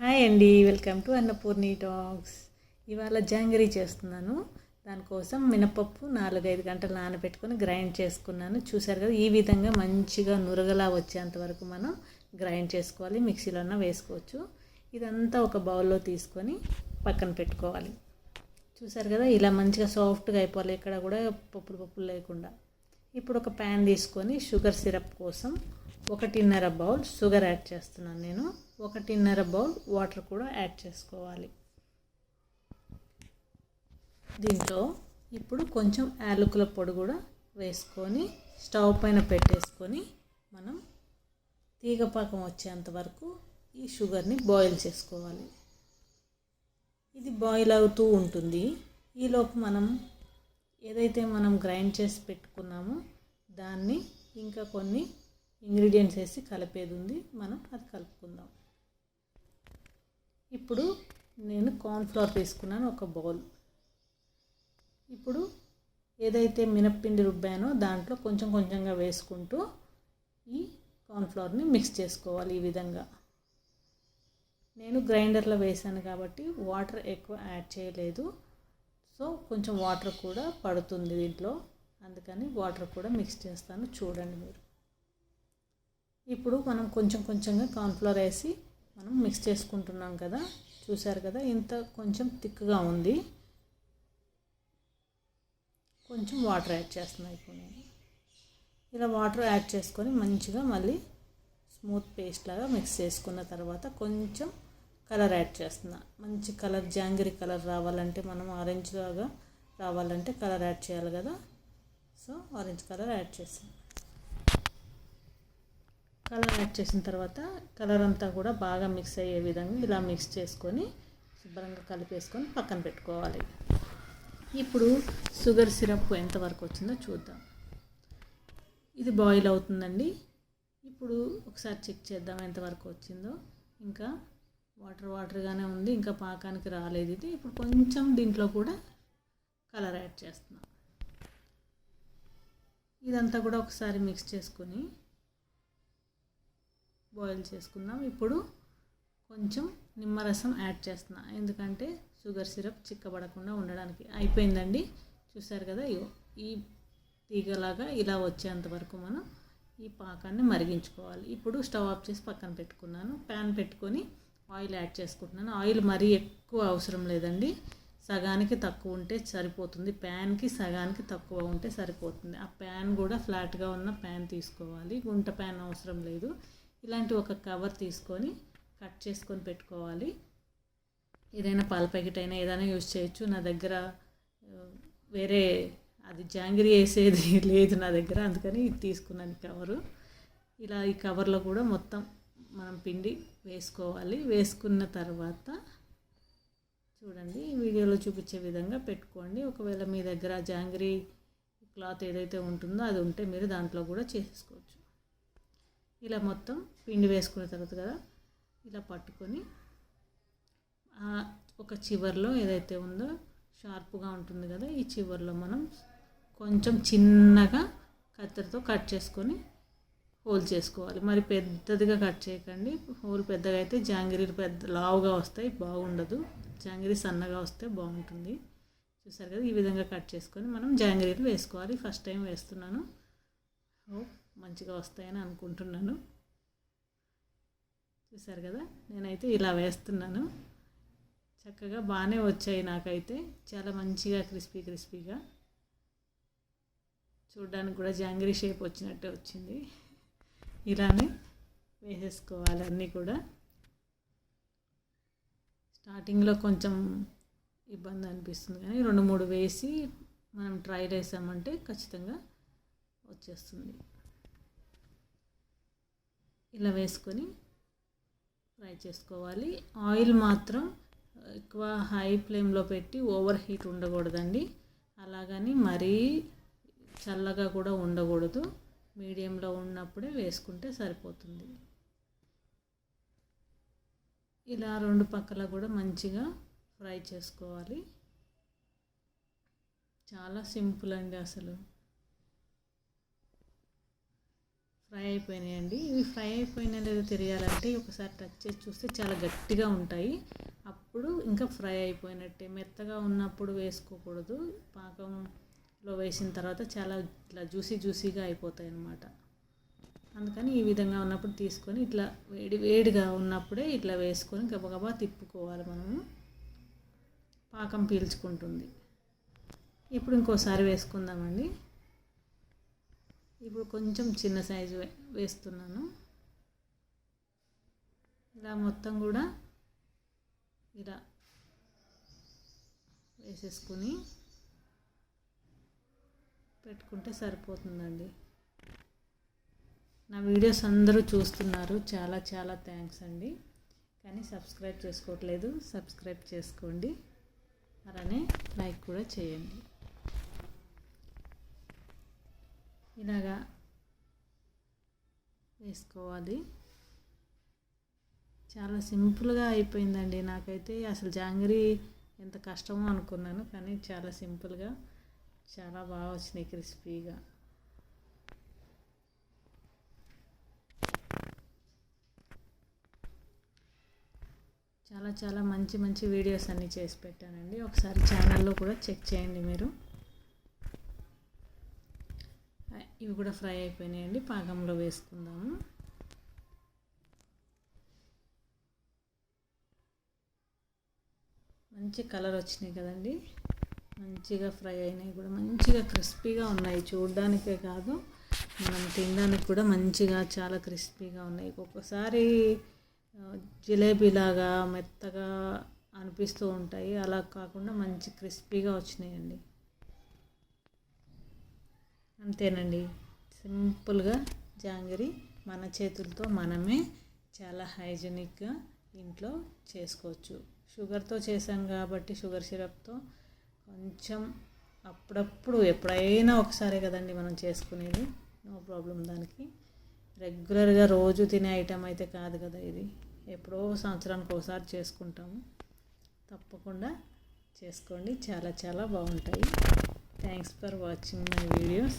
Hi అండి, welcome to Annapurni talks. ఇవాళ జాంగరీ చేస్తున్నాను. దానికోసం మినపప్పు 4-5 గంటలు నానబెట్టుకొని గ్రైండ్ చేసుకున్నాను. చూసారు కదా, ఈ విధంగా మంచిగా నురగలా వచ్చేంత వరకు మనం గ్రైండ్ చేసుకోవాలి. మిక్సీలోనే వేసుకోవచ్చు. ఇదంతా ఒక బౌల్లో తీసుకొని పక్కన పెట్టుకోవాలి. చూసారు కదా, ఇలా మంచిగా సాఫ్ట్గా అయిపోవాలి, ఇక్కడ కూడా పప్పులు లేకుండా. ఇప్పుడు ఒక ప్యాన్ తీసుకొని షుగర్ సిరప్ కోసం 1.5 బౌల్ షుగర్ యాడ్ చేస్తున్నాను. నేను 1.5 బౌల్ వాటర్ కూడా యాడ్ చేసుకోవాలి. దీంట్లో ఇప్పుడు కొంచెం యాలకుల పొడి కూడా వేసుకొని స్టవ్ పైన పెట్టేసుకొని మనం తీగపాకం వచ్చేంత వరకు ఈ షుగర్ని బాయిల్ చేసుకోవాలి. ఇది బాయిల్ అవుతూ ఉంటుంది. ఈలోపు మనం ఏదైతే మనం గ్రైండ్ చేసి పెట్టుకున్నామో దాన్ని ఇంకా కొన్ని ఇంగ్రీడియంట్స్ వేసి కలిపేది ఉంది, మనం అది కలుపుకుందాం. ఇప్పుడు నేను కార్న్ఫ్లవర్ తీసుకున్నాను, ఒక బౌల్. ఇప్పుడు ఏదైతే మినప్పిండి రుబ్బానో దాంట్లో కొంచెం కొంచెంగా వేసుకుంటూ ఈ కార్న్ఫ్లవర్ని మిక్స్ చేసుకోవాలి. ఈ విధంగా నేను గ్రైండర్లో వేసాను కాబట్టి వాటర్ ఎక్కువ యాడ్ చేయలేదు. సో కొంచెం వాటర్ కూడా పడుతుంది దీంట్లో, అందుకని వాటర్ కూడా మిక్స్ చేస్తాను. చూడండి మీరు. ఇప్పుడు మనం కొంచెం కొంచెంగా కార్న్ఫ్లవర్ వేసి మనం మిక్స్ చేసుకుంటున్నాం కదా, చూసారు కదా, ఇంత కొంచెం థిక్గా ఉంది. కొంచెం వాటర్ యాడ్ చేస్తున్నాను ఇప్పుడు నేను. ఇలా వాటర్ యాడ్ చేసుకొని మంచిగా మళ్ళీ స్మూత్ పేస్ట్ లాగా మిక్స్ చేసుకున్న తర్వాత కొంచెం కలర్ యాడ్ చేస్తున్నా. మంచి కలర్, జాంగరీ కలర్ రావాలంటే, మనం ఆరెంజ్ లాగా రావాలంటే కలర్ యాడ్ చేయాలి కదా. సో ఆరెంజ్ కలర్ యాడ్ చేసాం. కలర్ యాడ్ చేసిన తర్వాత కలర్ అంతా కూడా బాగా మిక్స్ అయ్యే విధంగా ఇలా మిక్స్ చేసుకొని శుభ్రంగా కలిపేసుకొని పక్కన పెట్టుకోవాలి. ఇప్పుడు షుగర్ సిరప్ ఎంతవరకు వచ్చిందో చూద్దాం. ఇది బాయిల్ అవుతుందండి. ఇప్పుడు ఒకసారి చెక్ చేద్దాం ఎంతవరకు వచ్చిందో. ఇంకా వాటర్గానే ఉంది, ఇంకా పాకానికి రాలేదు ఇది. ఇప్పుడు కొంచెం దీంట్లో కూడా కలర్ యాడ్ చేస్తున్నాం. ఇదంతా కూడా ఒకసారి మిక్స్ చేసుకొని బాయిల్ చేసుకుందాం. ఇప్పుడు కొంచెం నిమ్మరసం యాడ్ చేస్తున్నా, ఎందుకంటే షుగర్ సిరప్ చిక్కబడకుండా ఉండడానికి. అయిపోయిందండి, చూసారు కదా. ఈ తీగలాగా ఇలా వచ్చేంత వరకు మనం ఈ పాకాన్ని మరిగించుకోవాలి. ఇప్పుడు స్టవ్ ఆఫ్ చేసి పక్కన పెట్టుకున్నాను. ప్యాన్ పెట్టుకొని ఆయిల్ యాడ్ చేసుకుంటున్నాను. ఆయిల్ మరీ ఎక్కువ అవసరం లేదండి, సగానికి తక్కువ ఉంటే సరిపోతుంది. ప్యాన్కి సగానికి తక్కువ ఉంటే సరిపోతుంది. ఆ ప్యాన్ కూడా ఫ్లాట్గా ఉన్న ప్యాన్ తీసుకోవాలి, గుంట ప్యాన్ అవసరం లేదు. ఇలాంటి ఒక కవర్ తీసుకొని కట్ చేసుకొని పెట్టుకోవాలి. ఏదైనా పాల ప్యాకెట్ అయినా ఏదైనా యూజ్ చేయొచ్చు. నా దగ్గర వేరే అది జాంగరీ వేసేది లేదు నా దగ్గర, అందుకని ఇది తీసుకున్నాను కవరు. ఇలా ఈ కవర్లో కూడా మొత్తం మనం పిండి వేసుకోవాలి. వేసుకున్న తర్వాత చూడండి, వీడియోలో చూపించే విధంగా పెట్టుకోండి. ఒకవేళ మీ దగ్గర జాంగరీ క్లాత్ ఏదైతే ఉంటుందో అది ఉంటే మీరు దాంట్లో కూడా చేసుకోవచ్చు. ఇలా మొత్తం పిండి వేసుకున్న తర్వాత కదా, ఇలా పట్టుకొని ఒక చివర్లో ఏదైతే ఉందో షార్ప్గా ఉంటుంది కదా, ఈ చివర్లో మనం కొంచెం చిన్నగా కత్తెరతో కట్ చేసుకొని హోల్ చేసుకోవాలి. మరి పెద్దదిగా కట్ చేయకండి. హోల్ పెద్దగా అయితే జాంగరీలు లావుగా వస్తాయి, బాగుండదు. జాంగరీ సన్నగా వస్తే బాగుంటుంది. చూసారు కదా, ఈ విధంగా కట్ చేసుకొని మనం జాంగరీలు వేసుకోవాలి. ఫస్ట్ టైం వేస్తున్నాను, మంచిగా వస్తాయని అనుకుంటున్నాను. చూసారు కదా, నేనైతే ఇలా వేస్తున్నాను. చక్కగా బాగానే వచ్చాయి నాకైతే, చాలా మంచిగా క్రిస్పీగా. చూడడానికి కూడా జాంగరీ షేప్ వచ్చినట్టే వచ్చింది. ఇలానే వేసేసుకోవాలి అన్నీ కూడా. స్టార్టింగ్లో కొంచెం ఇబ్బంది అనిపిస్తుంది, కానీ 2-3 వేసి మనం ట్రై చేసామంటే ఖచ్చితంగా వచ్చేస్తుంది. ఇలా వేసుకొని ఫ్రై చేసుకోవాలి. ఆయిల్ మాత్రం ఎక్కువ హై ఫ్లేమ్లో పెట్టి ఓవర్ హీట్ ఉండకూడదండి, అలాగని మరీ చల్లగా కూడా ఉండకూడదు. మీడియంలో ఉన్నప్పుడే వేసుకుంటే సరిపోతుంది. ఇలా 2 పక్కల కూడా మంచిగా ఫ్రై చేసుకోవాలి. చాలా సింపుల్ అండి అసలు. ఫ్రై అయిపోయినాయండి. ఇవి ఫ్రై అయిపోయినా లేదో తెలియాలంటే ఒకసారి టచ్ చేసి చూస్తే చాలా గట్టిగా ఉంటాయి. అప్పుడు ఇంకా ఫ్రై అయిపోయినట్టే. మెత్తగా ఉన్నప్పుడు వేసుకోకూడదు. పాకంలో వేసిన తర్వాత చాలా ఇట్లా జ్యూసీగా అయిపోతాయి అన్నమాట. అందుకని ఈ విధంగా ఉన్నప్పుడు తీసుకొని ఇట్లా వేడిగా ఉన్నప్పుడే ఇట్లా వేసుకొని గబగబా తిప్పుకోవాలి మనము. పాకం పీల్చుకుంటుంది. ఇప్పుడు ఇంకోసారి వేసుకుందామండి. ఇప్పుడు కొంచెం చిన్న సైజు వేస్తున్నాను. ఇలా మొత్తం కూడా ఇలా వేసేసుకుని పెట్టుకుంటే సరిపోతుందండి. నా వీడియోస్ అందరూ చూస్తున్నారు, చాలా చాలా థ్యాంక్స్ అండి. కానీ సబ్స్క్రైబ్ చేసుకోవట్లేదు, సబ్స్క్రైబ్ చేసుకోండి. అలానే లైక్ కూడా చేయండి. ఇలాగా వేసుకోవాలి. చాలా సింపుల్గా అయిపోయిందండి. నాకైతే అసలు జాంగరీ ఎంత కష్టమో అనుకున్నాను, కానీ చాలా సింపుల్గా చాలా బాగా వచ్చినాయి క్రిస్పీగా. చాలా చాలా మంచి మంచి వీడియోస్ అన్నీ చేసి పెట్టానండి. ఒకసారి ఛానల్లో కూడా చెక్ చేయండి మీరు. ఇవి కూడా ఫ్రై అయిపోయినాయండి. పాకంలో వేసుకుందాము. మంచి కలర్ వచ్చినాయి కదండి. మంచిగా ఫ్రై అయినాయి కూడా, మంచిగా క్రిస్పీగా ఉన్నాయి. చూడడానికే కాదు, మనం తినడానికి కూడా మంచిగా చాలా క్రిస్పీగా ఉన్నాయి. ఒక్కొక్కసారి జిలేబీలాగా మెత్తగా అనిపిస్తూ ఉంటాయి, అలా కాకుండా మంచి క్రిస్పీగా వచ్చినాయండి. అంతేనండి, సింపుల్గా జాంగరీ మన చేతులతో మనమే చాలా హైజీనిక్గా ఇంట్లో చేసుకోవచ్చు. షుగర్తో చేసాం కాబట్టి షుగర్ సిరప్తో కొంచెం అప్పుడప్పుడు ఎప్పుడైనా ఒకసారి కదండి మనం చేసుకునేది. నో ప్రాబ్లం దానికి. రెగ్యులర్గా రోజు తినే ఐటెం అయితే కాదు కదా ఇది. ఎప్పుడో సంవత్సరానికి ఒకసారి చేసుకుంటాము. తప్పకుండా చేసుకోండి, చాలా చాలా బాగుంటాయి. Thanks for watching my videos.